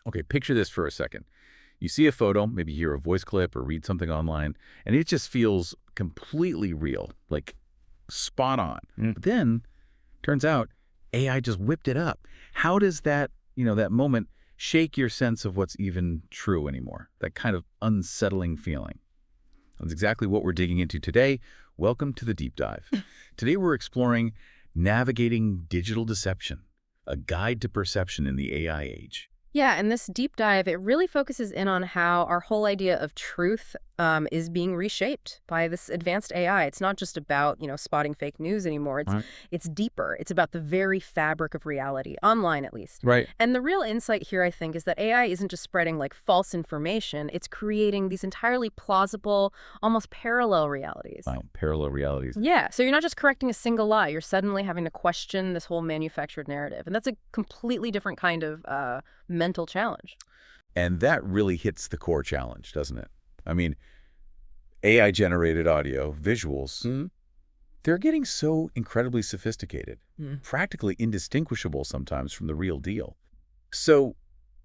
Okay, picture this for a second. You see a photo, maybe hear a voice clip or read something online, and it just feels completely real, like spot on. But then, turns out, AI just whipped it up. How does that moment shake your sense of what's even true anymore? That kind of unsettling feeling. That's exactly what we're digging into today. Welcome to the deep dive. Today we're exploring navigating digital deception, a guide to perception in the AI age. Yeah, and this deep dive, it really focuses in on how our whole idea of truth is being reshaped by this advanced AI. It's not just about, spotting fake news anymore. It's Right. it's deeper. It's about the very fabric of reality, online at least. Right. And the real insight here, I think, is that AI isn't just spreading like false information. It's creating these entirely plausible, almost parallel realities. Wow, parallel realities. Yeah, so you're not just correcting a single lie. You're suddenly having to question this whole manufactured narrative. And that's a completely different kind of mental challenge. And that really hits the core challenge, doesn't it? I mean, AI-generated audio, visuals, they're getting so incredibly sophisticated, practically indistinguishable sometimes from the real deal. So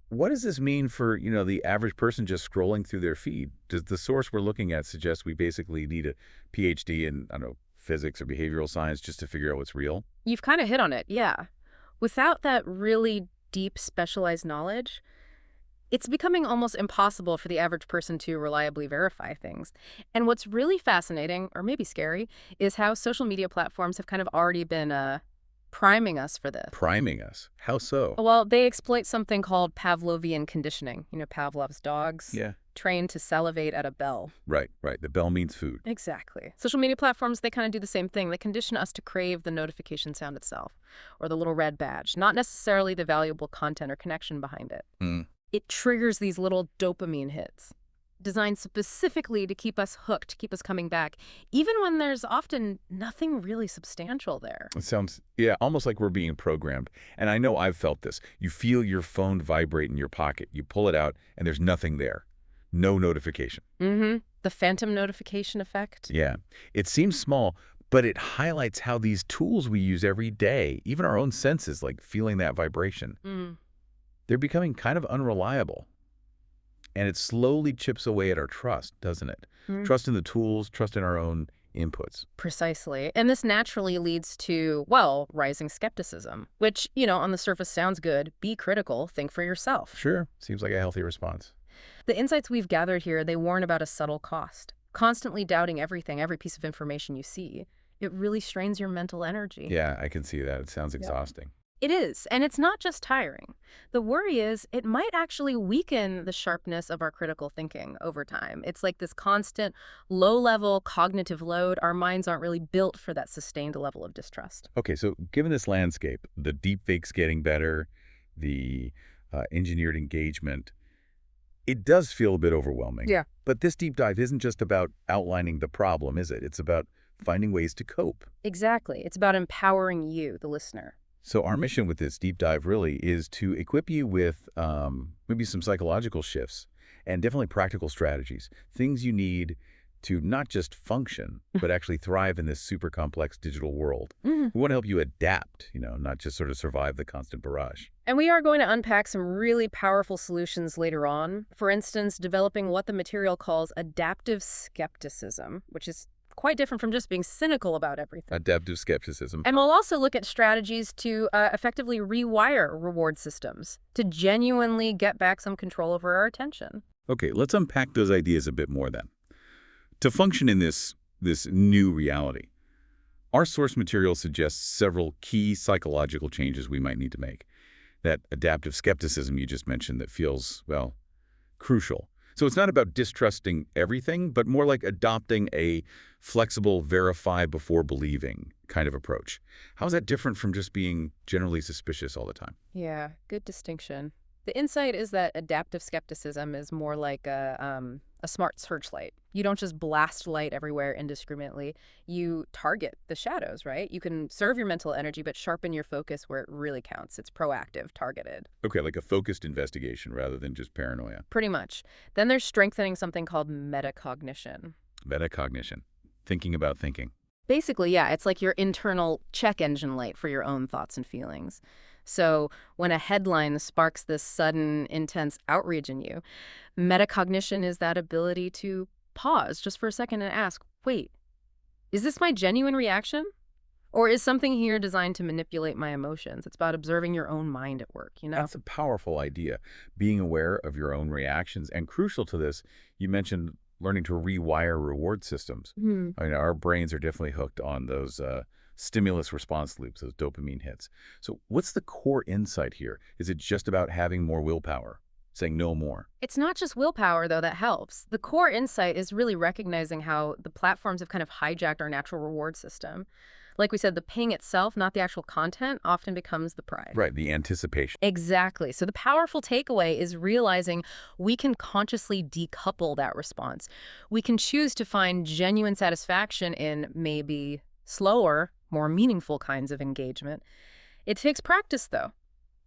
what does this mean for, the average person just scrolling through their feed? Does the source we're looking at suggest we basically need a PhD in, I don't know, physics or behavioral science just to figure out what's real? You've kind of hit on it, yeah. Without that really deep specialized knowledge, it's becoming almost impossible for the average person to reliably verify things. And what's really fascinating, or maybe scary, is how social media platforms have kind of already been priming us for this. Priming us. How so? Well, they exploit something called Pavlovian conditioning. Pavlov's dogs Yeah. trained to salivate at a bell. Right, right. The bell means food. Exactly. Social media platforms, they kind of do the same thing. They condition us to crave the notification sound itself, or the little red badge, not necessarily the valuable content or connection behind it. Mm. It triggers these little dopamine hits, designed specifically to keep us hooked, to keep us coming back, even when there's often nothing really substantial there. It sounds, yeah, almost like we're being programmed. And I know I've felt this. You feel your phone vibrate in your pocket. You pull it out, and there's nothing there. No notification. Mm-hmm. The phantom notification effect. Yeah. It seems small, but it highlights how these tools we use every day, even our own senses, like feeling that vibration, Mm. they're becoming kind of unreliable. And it slowly chips away at our trust, doesn't it? Mm. Trust in the tools, trust in our own inputs. Precisely. And this naturally leads to, well, rising skepticism, which, on the surface sounds good. Be critical, think for yourself. Sure. Seems like a healthy response. The insights we've gathered here, they warn about a subtle cost. Constantly doubting everything, every piece of information you see. It really strains your mental energy. Yeah, I can see that. It sounds Yeah. exhausting. It is, and it's not just tiring. The worry is it might actually weaken the sharpness of our critical thinking over time. It's like this constant, low-level cognitive load. Our minds aren't really built for that sustained level of distrust. Okay, so given this landscape, the deepfakes getting better, the engineered engagement, it does feel a bit overwhelming. Yeah. But this deep dive isn't just about outlining the problem, is it? It's about finding ways to cope. Exactly. It's about empowering you, the listener. So our mission with this deep dive really is to equip you with maybe some psychological shifts and definitely practical strategies, things you need to not just function, but actually thrive in this super complex digital world. Mhm. We want to help you adapt, not just sort of survive the constant barrage. And we are going to unpack some really powerful solutions later on. For instance, developing what the material calls adaptive skepticism, which is quite different from just being cynical about everything. Adaptive skepticism. And we'll also look at strategies to effectively rewire reward systems to genuinely get back some control over our attention. Okay, let's unpack those ideas a bit more then. To function in this new reality, our source material suggests several key psychological changes we might need to make. That adaptive skepticism you just mentioned that feels, well, crucial. So it's not about distrusting everything, but more like adopting a flexible, verify before believing kind of approach. How is that different from just being generally suspicious all the time? Yeah, good distinction. The insight is that adaptive skepticism is more like a smart searchlight. You don't just blast light everywhere indiscriminately. You target the shadows, right? You can serve your mental energy, but sharpen your focus where it really counts. It's proactive, targeted. Okay, like a focused investigation rather than just paranoia. Pretty much. Then there's strengthening something called metacognition. Metacognition. Thinking about thinking. Basically, yeah, it's like your internal check engine light for your own thoughts and feelings. So when a headline sparks this sudden, intense outrage in you, metacognition is that ability to pause just for a second and ask, wait, is this my genuine reaction? Or is something here designed to manipulate my emotions? It's about observing your own mind at work, you know? That's a powerful idea, being aware of your own reactions. And crucial to this, you mentioned learning to rewire reward systems. Hmm. I mean, our brains are definitely hooked on those stimulus response loops, those dopamine hits. So what's the core insight here? Is it just about having more willpower, saying no more? It's not just willpower, though, that helps. The core insight is really recognizing how the platforms have kind of hijacked our natural reward system. Like we said, the ping itself, not the actual content, often becomes the prize. Right, the anticipation. Exactly. So the powerful takeaway is realizing we can consciously decouple that response. We can choose to find genuine satisfaction in maybe slower, more meaningful kinds of engagement. It takes practice, though.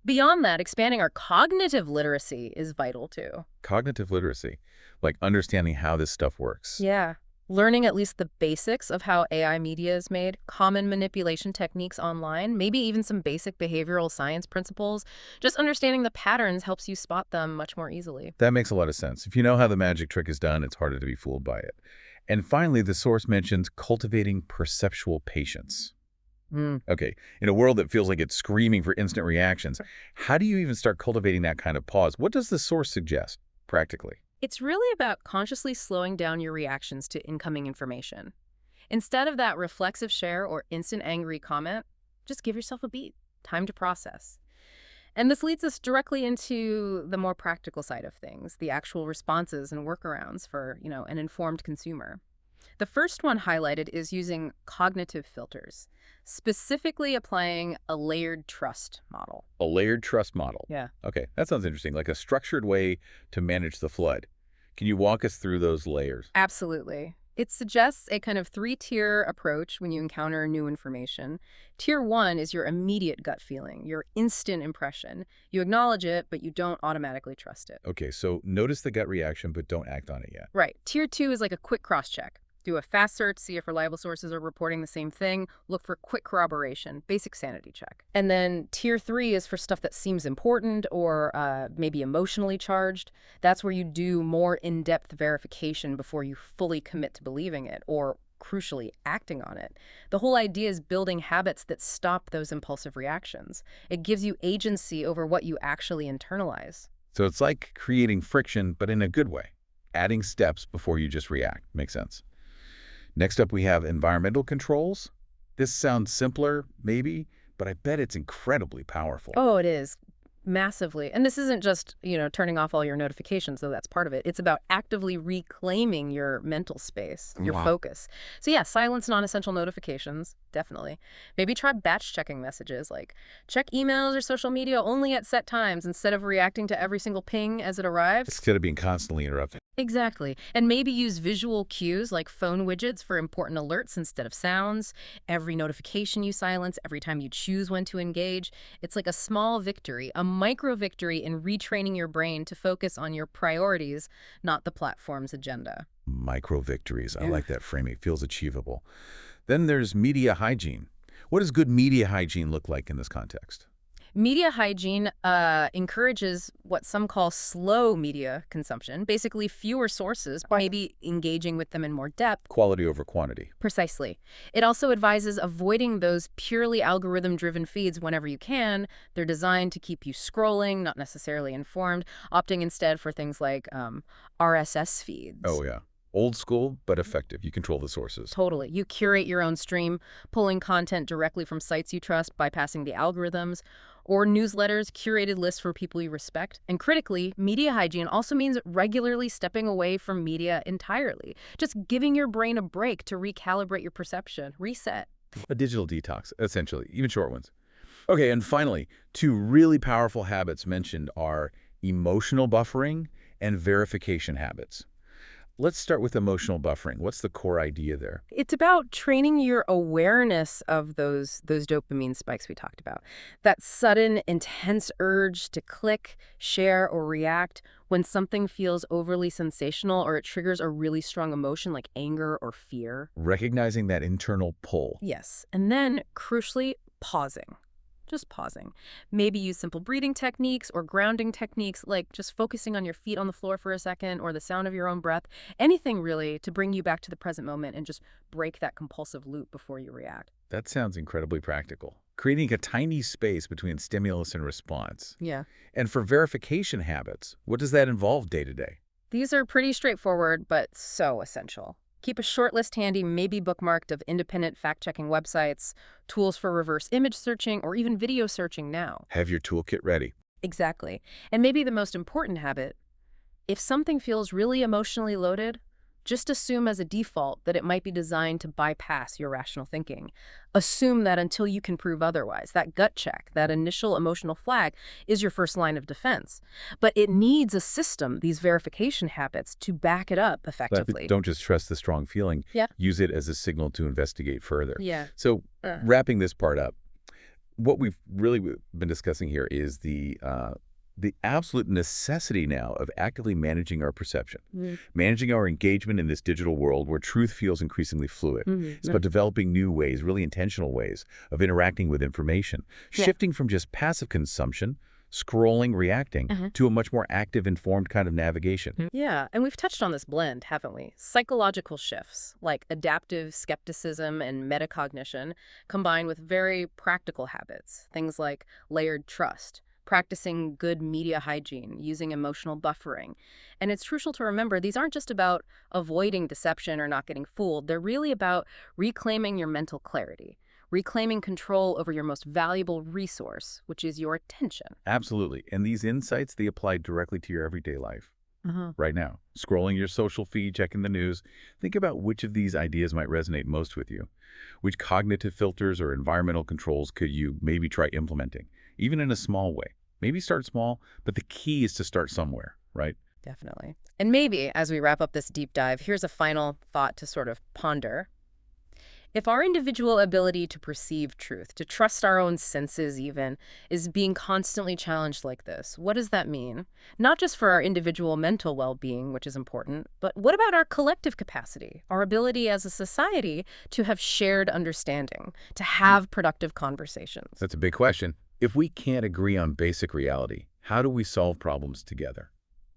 Beyond that, expanding our cognitive literacy is vital, too. Cognitive literacy, like understanding how this stuff works. Yeah. Learning at least the basics of how AI media is made, common manipulation techniques online, maybe even some basic behavioral science principles. Just understanding the patterns helps you spot them much more easily. That makes a lot of sense. If you know how the magic trick is done, it's harder to be fooled by it. And finally, the source mentions cultivating perceptual patience. Okay, in a world that feels like it's screaming for instant reactions, how do you even start cultivating that kind of pause? What does the source suggest, practically? It's really about consciously slowing down your reactions to incoming information. Instead of that reflexive share or instant angry comment, just give yourself a beat, time to process. And this leads us directly into the more practical side of things, the actual responses and workarounds for, an informed consumer. The first one highlighted is using cognitive filters, specifically applying a layered trust model. A layered trust model. Yeah. Okay, that sounds interesting, like a structured way to manage the flood. Can you walk us through those layers? Absolutely. It suggests a kind of three-tier approach when you encounter new information. Tier 1 is your immediate gut feeling, your instant impression. You acknowledge it, but you don't automatically trust it. Okay, so notice the gut reaction, but don't act on it yet. Right. Tier 2 is like a quick cross-check. Do a fast search, see if reliable sources are reporting the same thing. Look for quick corroboration, basic sanity check. And then Tier 3 is for stuff that seems important or maybe emotionally charged. That's where you do more in-depth verification before you fully commit to believing it or, crucially, acting on it. The whole idea is building habits that stop those impulsive reactions. It gives you agency over what you actually internalize. So it's like creating friction, but in a good way. Adding steps before you just react. Makes sense. Next up, we have environmental controls. This sounds simpler, maybe, but I bet it's incredibly powerful. Oh, it is. Massively. And this isn't just, turning off all your notifications, though that's part of it. It's about actively reclaiming your mental space, your focus. So yeah, silence non-essential notifications, definitely. Maybe try batch checking messages, like check emails or social media only at set times instead of reacting to every single ping as it arrives. Instead of being constantly interrupted. Exactly. And maybe use visual cues like phone widgets for important alerts instead of sounds. Every notification you silence, every time you choose when to engage. It's like a small victory, a micro victory in retraining your brain to focus on your priorities, not the platform's agenda. Micro victories. I like that framing. It feels achievable. Then there's media hygiene. What does good media hygiene look like in this context? Media hygiene encourages what some call slow media consumption, basically fewer sources, maybe engaging with them in more depth. Quality over quantity. Precisely. It also advises avoiding those purely algorithm-driven feeds whenever you can. They're designed to keep you scrolling, not necessarily informed, opting instead for things like RSS feeds. Oh, yeah. Old school, but effective. You control the sources. Totally. You curate your own stream, pulling content directly from sites you trust, bypassing the algorithms, or newsletters, curated lists for people you respect. And critically, media hygiene also means regularly stepping away from media entirely, just giving your brain a break to recalibrate your perception, reset. A digital detox, essentially, even short ones. Okay, and finally, two really powerful habits mentioned are emotional buffering and verification habits. Let's start with emotional buffering. What's the core idea there? It's about training your awareness of those dopamine spikes we talked about. That sudden, intense urge to click, share, or react when something feels overly sensational or it triggers a really strong emotion like anger or fear. Recognizing that internal pull. Yes. And then, crucially, pausing. just pausing. Maybe use simple breathing techniques or grounding techniques, like just focusing on your feet on the floor for a second or the sound of your own breath. Anything really to bring you back to the present moment and just break that compulsive loop before you react. That sounds incredibly practical. Creating a tiny space between stimulus and response. Yeah. And for verification habits, what does that involve day to day? These are pretty straightforward, but so essential. Keep a short list handy, maybe bookmarked, of independent fact-checking websites, tools for reverse image searching, or even video searching now. Have your toolkit ready. Exactly. And maybe the most important habit, if something feels really emotionally loaded, just assume as a default that it might be designed to bypass your rational thinking. Assume that until you can prove otherwise. That gut check, that initial emotional flag, is your first line of defense. But it needs a system, these verification habits, to back it up effectively. Don't just trust the strong feeling. Yeah. Use it as a signal to investigate further. Yeah. So wrapping this part up, what we've really been discussing here is the absolute necessity now of actively managing our perception, managing our engagement in this digital world where truth feels increasingly fluid. It's about developing new ways, really intentional ways of interacting with information, shifting from just passive consumption, scrolling, reacting, to a much more active, informed kind of navigation. Yeah, and we've touched on this blend, haven't we? Psychological shifts, like adaptive skepticism and metacognition, combined with very practical habits, things like layered trust, practicing good media hygiene, using emotional buffering. And it's crucial to remember these aren't just about avoiding deception or not getting fooled. They're really about reclaiming your mental clarity, reclaiming control over your most valuable resource, which is your attention. Absolutely. And these insights, they apply directly to your everyday life. Right now, scrolling your social feed, checking the news, think about which of these ideas might resonate most with you. Which cognitive filters or environmental controls could you maybe try implementing, even in a small way? Maybe start small, but the key is to start somewhere, right? Definitely. And maybe, as we wrap up this deep dive, here's a final thought to sort of ponder. If our individual ability to perceive truth, to trust our own senses even, is being constantly challenged like this, what does that mean? Not just for our individual mental well-being, which is important, but what about our collective capacity, our ability as a society to have shared understanding, to have productive conversations? That's a big question. If we can't agree on basic reality, how do we solve problems together?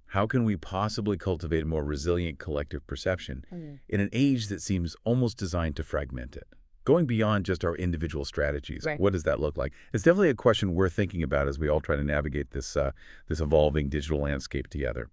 How can we possibly cultivate a more resilient collective perception in an age that seems almost designed to fragment it? Going beyond just our individual strategies, what does that look like? It's definitely a question we're thinking about as we all try to navigate this evolving digital landscape together.